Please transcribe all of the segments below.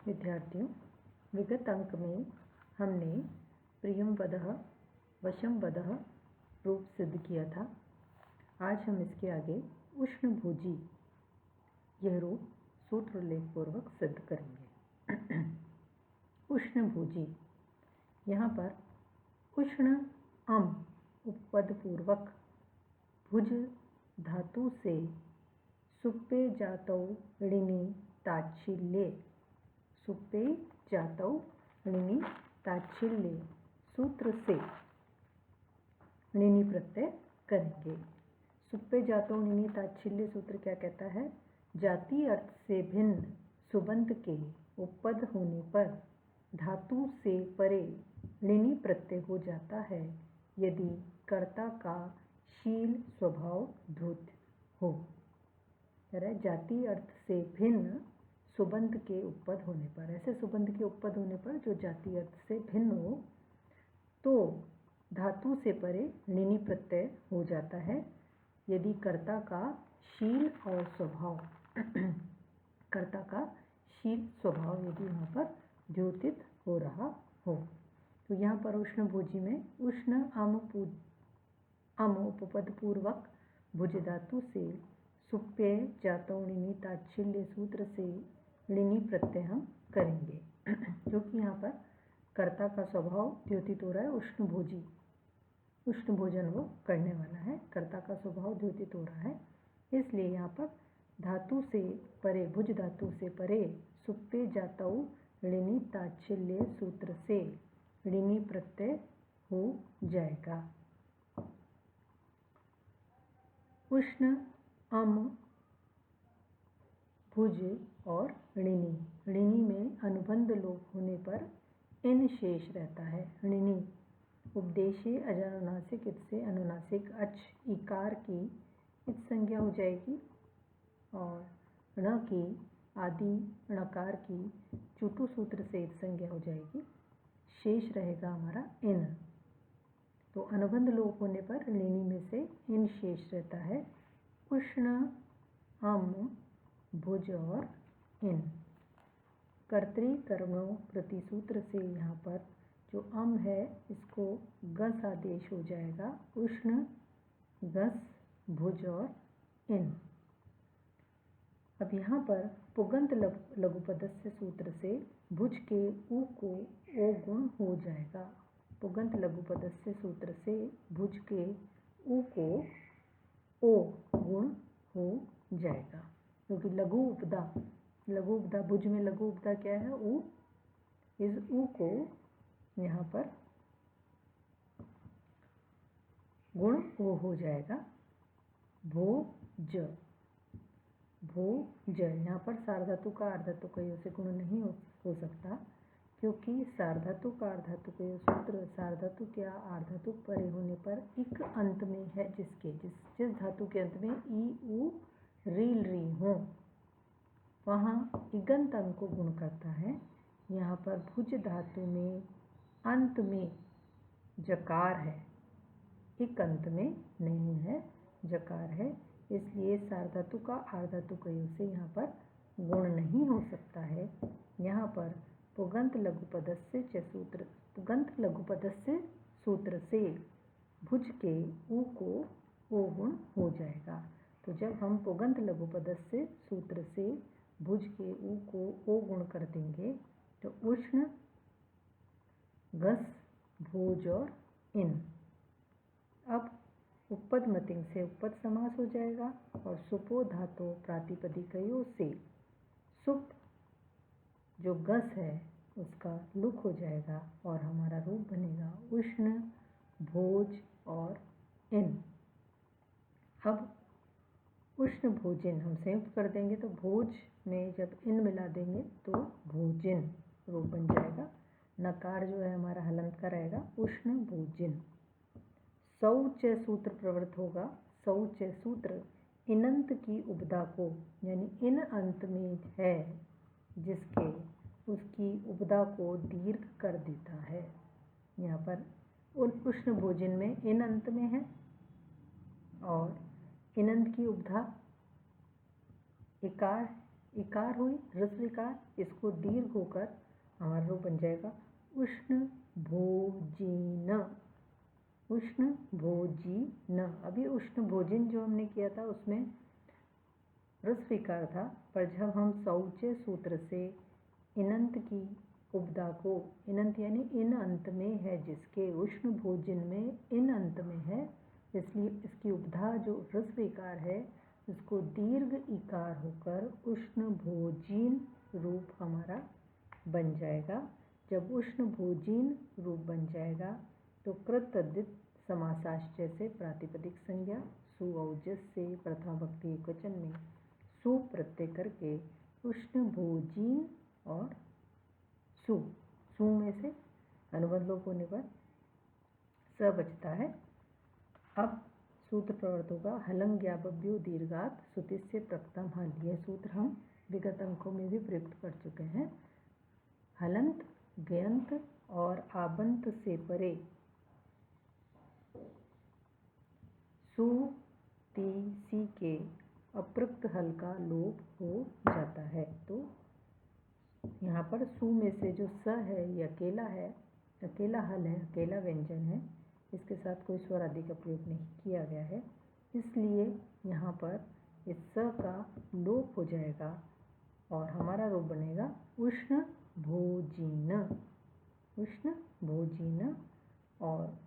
विद्यार्थियों, विगत अंक में हमने प्रियम वदः वशम वदः रूप सिद्ध किया था। आज हम इसके आगे उष्णभोजी यह रूप सूत्र उल्लेख पूर्वक सिद्ध करेंगे। उष्णभोजी, यहाँ पर उष्ण अम उपपद पूर्वक भुज धातु से सुप्पे जातौ ऋणि ताच्छील्ये, सुप्पे जातौ ऋणि ताच्छील्ये सूत्र से ऋणि प्रत्यय करेंगे। सुप्पे जातौ ऋणि ताच्छील्ये सूत्र क्या कहता है? जाति अर्थ से भिन्न सुबंत के उपपद होने पर धातु से परे ऋणि प्रत्यय हो जाता है यदि कर्ता का शील स्वभाव धृत हो। जाति अर्थ से भिन्न सुबंत के उपपद होने पर, ऐसे सुबंत के उपपद होने पर जो जाति अर्थ से भिन्न हो तो धातु से परे ऋणि प्रत्यय हो जाता है यदि कर्ता का शील और स्वभाव कर्ता का शील स्वभाव यदि यहाँ पर द्योतित हो रहा हो। तो यहाँ पर उष्णभोजी में उष्ण अम उपपद पूर्वक भुज धातु से सुप्पे जातौ ऋणि ताच्छील्य सूत्र से ऋणि प्रत्यय हम करेंगे, क्योंकि यहाँ पर कर्ता का स्वभाव द्योतित हो रहा है। उष्णभोजी, उष्ण भोजन वो करने वाला है, कर्ता का स्वभाव द्योतित हो रहा है, इसलिए यहाँ पर धातु से परे, भुज धातु से परे सुप्पे जातौ ऋणि ताच्छील्य सूत्र से ऋणि प्रत्यय हो जाएगा। उष्ण अम भुज और ऋणि, ऋणि में अनुबंध लोप होने पर इन शेष रहता है। ऋणि उपदेशे अजानुनासिक इत से अनुनासिक अच इकार की इत संज्ञा हो जाएगी और ण की आदि णकार की चुटु सूत्र से इत संज्ञा हो जाएगी। शेष रहेगा हमारा इन। तो अनुबंध लोप होने पर ऋणि में से इन शेष रहता है। उष्ण अम भुज और इन। कर्तृकर्मणो प्रतिसूत्र से यहाँ पर जो अम है इसको गस आदेश हो जाएगा। उष्ण गस भुज और इन। अब यहाँ पर पुगंत लघुपदस्य सूत्र से भुज के उ को ओ गुण हो जाएगा। पुगंत लघुपदस्य सूत्र से भुज के उ को ओ गुण हो जाएगा, क्योंकि लघु उपदा भुज में लघु उपदा क्या है? उ। इस उ को यहाँ पर गुण ओ हो जाएगा। भोज, भोज। यहाँ पर सार्वधातु का अर्धातुकयों से गुण नहीं हो सकता, क्योंकि सार्वधातु का अर्धातुकय सूत्र सार्वधातु क्या आर्धातु परे होने पर इक अंत में है, जिस धातु के अंत में ई उ रील री हो वहाँ इगंत अंग को गुण करता है। यहाँ पर भुज धातु में अंत में जकार है, इक अंत में नहीं है, जकार है, इसलिए सार्वधातु का आर्धातुकयों से यहाँ पर गुण नहीं हो सकता है। यहाँ पर पुगंत लघुपदस्य च सूत्र, पुगंत लघुपदस्य सूत्र से भुज के उ को ओ गुण हो जाएगा। तो जब हम पुगंत लघुपदस्य सूत्र से भुज के उ को ओ गुण कर देंगे तो उष्ण गस भोज और इन। अब उपपद मतिंग से उपपद समास हो जाएगा और सुपो धातु प्रातिपदिकयों से सुप जो गस है उसका लुक हो जाएगा और हमारा रूप बनेगा उष्ण भोज और इन। अब उष्ण भोजिन हम संयुक्त कर देंगे तो भोज में जब इन मिला देंगे तो भोजिन रूप बन जाएगा। नकार जो है हमारा हलंत का रहेगा, उष्ण भोजिन। शौच सूत्र प्रवृत्त होगा। शौच सूत्र इनंत की उपदा को, यानी इन अंत में है जिसके, उसकी उपदा को दीर्घ कर देता है। यहाँ पर उष्ण भोजन में इन अंत में है और इनंत की उपधा इकार इकार हुई ह्रस्व इकार, इसको दीर्घ होकर हमारा रूप बन जाएगा उष्ण भोजिन। उष्ण भोजिन। अभी उष्ण भोजन जो हमने किया था उसमें ह्रस्व इकार था, पर जब हम सौचे सूत्र से इनंत की उपधा को, इनंत यानी इन अंत में है जिसके, उष्ण भोजन में इन अंत में है, इसलिए इसकी उपधा जो ह्रस्व इकार है उसको दीर्घ इकार होकर उष्ण भोजिन रूप हमारा बन जाएगा। जब उष्ण भोजिन रूप बन जाएगा तो कृत तद्धित समासाश्चय से प्रातिपदिक संज्ञा सुऔजस से प्रथमा भक्ति एकवचन में सु प्रत्यय करके उष्ण भोजिन और सु में से अनुबंध लोप होने पर स बचता है। अब सूत्र प्रवर्त होगा हलंग्याबभ्यो दीर्घात सुतिस्य प्रकृतम हल। यह सूत्र हम विगत अंकों में भी प्रयुक्त कर चुके हैं। हलंत, गयंत और आबंत से परे सु ती सी के अप्रयुक्त हल का लोप हो जाता है। तो यहाँ पर सु में से जो स है ये अकेला है, अकेला हल है, अकेला व्यंजन है, इसके साथ कोई स्वर आदि का प्रयोग नहीं किया गया है, इसलिए यहाँ पर इस स का लोप हो जाएगा और हमारा रूप बनेगा उष्ण भोजिन। उष्ण भोजिन और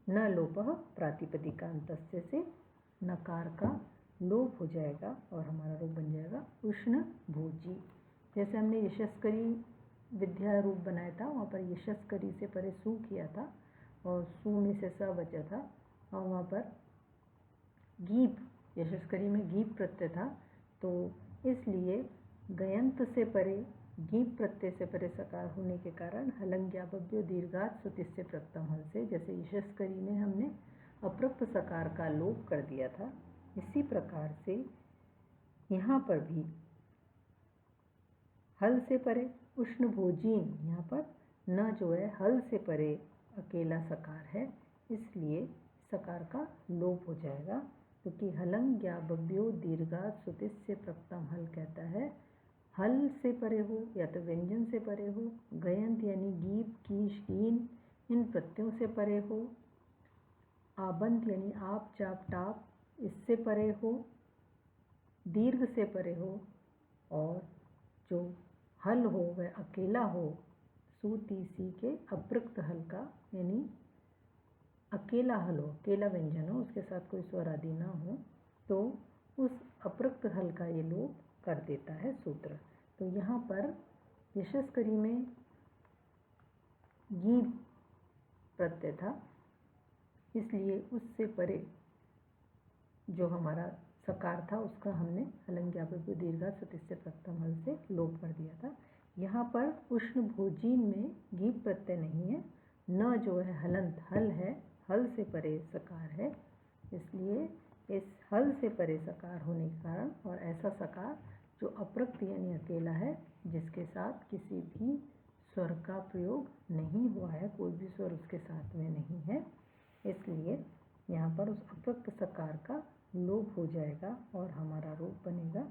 न लोपः प्रातिपदिकान्तस्य से नकार का लोप हो जाएगा और हमारा रूप बन जाएगा उष्ण भोजी। जैसे हमने यशस्करी विद्या रूप बनाया था, वहाँ पर यशस्करी से परे सु किया था और सु में से स बचा था, और वहाँ पर गीप, यशस्करी में गीप प्रत्यय था, तो इसलिए गयंत से परे गीप प्रत्यय से परे सकार होने के कारण हलंग्याबभ्यो दीर्घात सुतिस्य प्रकृतम हल से, जैसे यशस्करी में हमने अप्रयुक्त सकार का लोप कर दिया था, इसी प्रकार से यहाँ पर भी हल से परे उष्ण भोजीन, यहाँ पर न जो है हल से परे अकेला सकार है, इसलिए सकार का लोप हो जाएगा, क्योंकि हलंग्याबभ्यो दीर्घात सुतिस्य प्रकृतम हल कहता है हल से परे हो या तो व्यंजन से परे हो, गयंत यानी गीप, कीश, इन प्रत्ययों से परे हो, आबंत यानी आप, चाप, टाप इससे परे हो, दीर्घ से परे हो, और जो हल हो वह अकेला हो, सु ती सी के अप्रयुक्त हल का, यानी अकेला हल हो, अकेला व्यंजन हो, उसके साथ कोई स्वर आदि ना हो, तो उस अप्रयुक्त हल का ये लोप कर देता है सूत्र। तो यहाँ पर यशस्करी में गी प्रत्यय था, इसलिए उससे परे जो हमारा सकार था उसका हमने हलंग्याबभ्यो दीर्घात सुतिस्य प्रकृतम हल से लोप कर दिया था। यहाँ पर उष्ण भोजीन में गी प्रत्यय नहीं है, न जो है हलंत, हल है, हल से परे सकार है, इसलिए इस हल से परे सकार होने के कारण, और ऐसा सकार जो अप्रयुक्त यानी अकेला है, जिसके साथ किसी भी स्वर का प्रयोग नहीं हुआ है, कोई भी स्वर उसके साथ में नहीं है, इसलिए यहाँ पर उस अप्रयुक्त सकार का लोप हो जाएगा और हमारा रूप बनेगा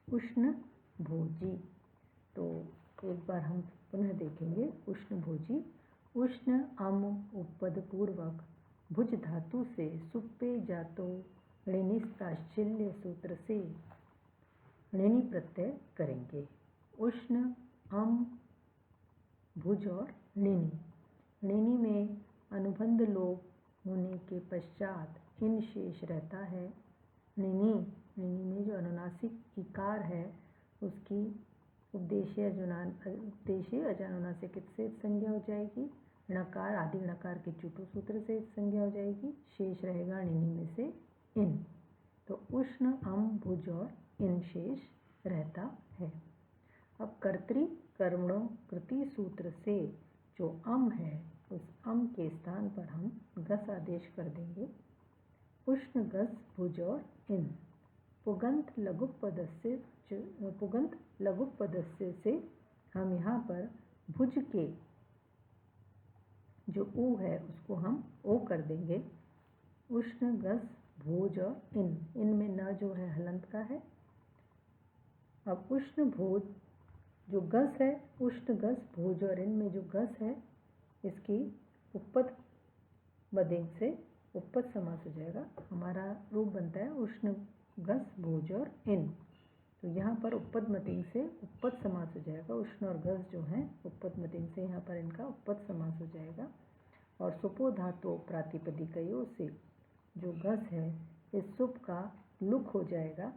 उष्ण भोजी। तो एक बार हम पुनः देखेंगे उष्ण भोजी। उष्ण अम उपपद पूर्वक भुज धातु से सुप्पे जातो ऋणिस्ताश्चिल्य सूत्र से ऋणि प्रत्यय करेंगे। उष्ण, अम, भुज और ऋणि। ऋणि में अनुबंध लोप होने के पश्चात इन शेष रहता है। ऋणि में जो अनुनासिक इकार है उसकी उपदेशीय अजानुनासिक से संज्ञा हो जाएगी, णकार आदि णकार के चुटु सूत्र से संज्ञा हो जाएगी, शेष रहेगा ऋणि में से इन। तो उष्ण, अम, भुज और इन शेष रहता है। अब कर्तरी कर्मणों कृति सूत्र से जो अम है उस अम के स्थान पर हम गस आदेश कर देंगे। उष्ण, गस, भुज और इन। पुगंत लघुप पदस्य से हम यहाँ पर भुज के जो ऊ है उसको हम ओ कर देंगे। उष्ण, गस, भोज और इन में न जो है हलंत अब उष्ण भोज जो गस है, उष्ण गस भोज और इन में जो गस है इसकी उपपद बदेंग से उपपद समास हो जाएगा। हमारा रूप बनता है उष्ण गस भोज और इन, तो यहाँ पर उपपद मतिंग से उपपद समास हो जाएगा। उष्ण और गस जो हैं उपपद मतिंग से यहाँ पर इनका उपपद समास हो जाएगा। और सुपो धातु प्रातिपदिकयों से जो गस है इस सुप का लुक हो जाएगा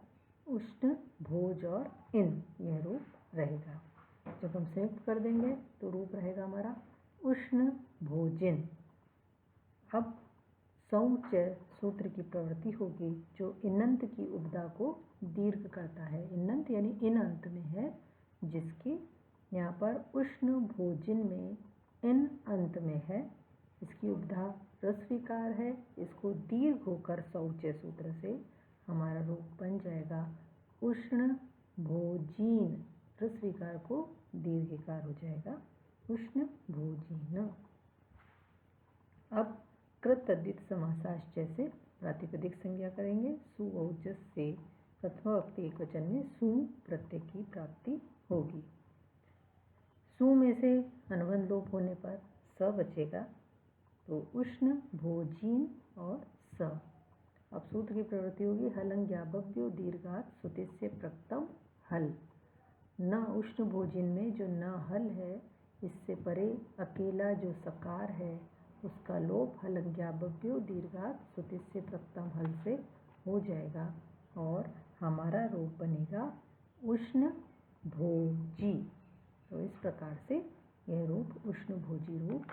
उष्ण भोज और इन, यह रूप रहेगा। जब हम संयुक्त कर देंगे तो रूप रहेगा हमारा उष्ण भोजिन। अब सौच सूत्र की प्रवृत्ति होगी जो इनंत की उपदा को दीर्घ करता है। इनंत यानी इन अंत में है, जिसके यहाँ पर उष्ण भोजिन में इन अंत में है, इसकी उपधा रस्वीकार है। इसको दीर्घ होकर सौच सूत्र से हमारा रूप बन जाएगा उष्ण भोजीन। रस्वीकार को दीर्घिकार हो जाएगा उष्ण भोजीन। अब कृत तद्धित समासाश जैसे प्रातिपदिक संज्ञा करेंगे। सु औजस से प्रथम वक्ति एकवचन में सु प्रत्यय की प्राप्ति होगी। सु में से अनुबंध लोप होने पर स बचेगा, तो उष्ण भोजीन और स। अब सूत्र की प्रवृत्ति होगी हलं ज्ञापव्यो दीर्घात सुतिस्य प्रक्तम हल। न उष्ण भोजिन में जो न हल है, इससे परे अकेला जो सकार है उसका लोप हलं ज्ञापव्यो दीर्घात सुतिस्य प्रक्तम हल से हो जाएगा और हमारा रूप बनेगा उष्ण भोजी। तो इस प्रकार से यह रूप उष्ण भोजी रूप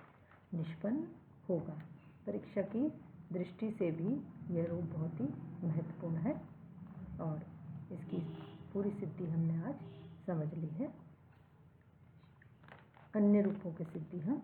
निष्पन्न होगा। परीक्षा की दृष्टि से भी यह रूप बहुत ही महत्वपूर्ण है और इसकी पूरी सिद्धि हमने आज समझ ली है। अन्य रूपों की सिद्धि हम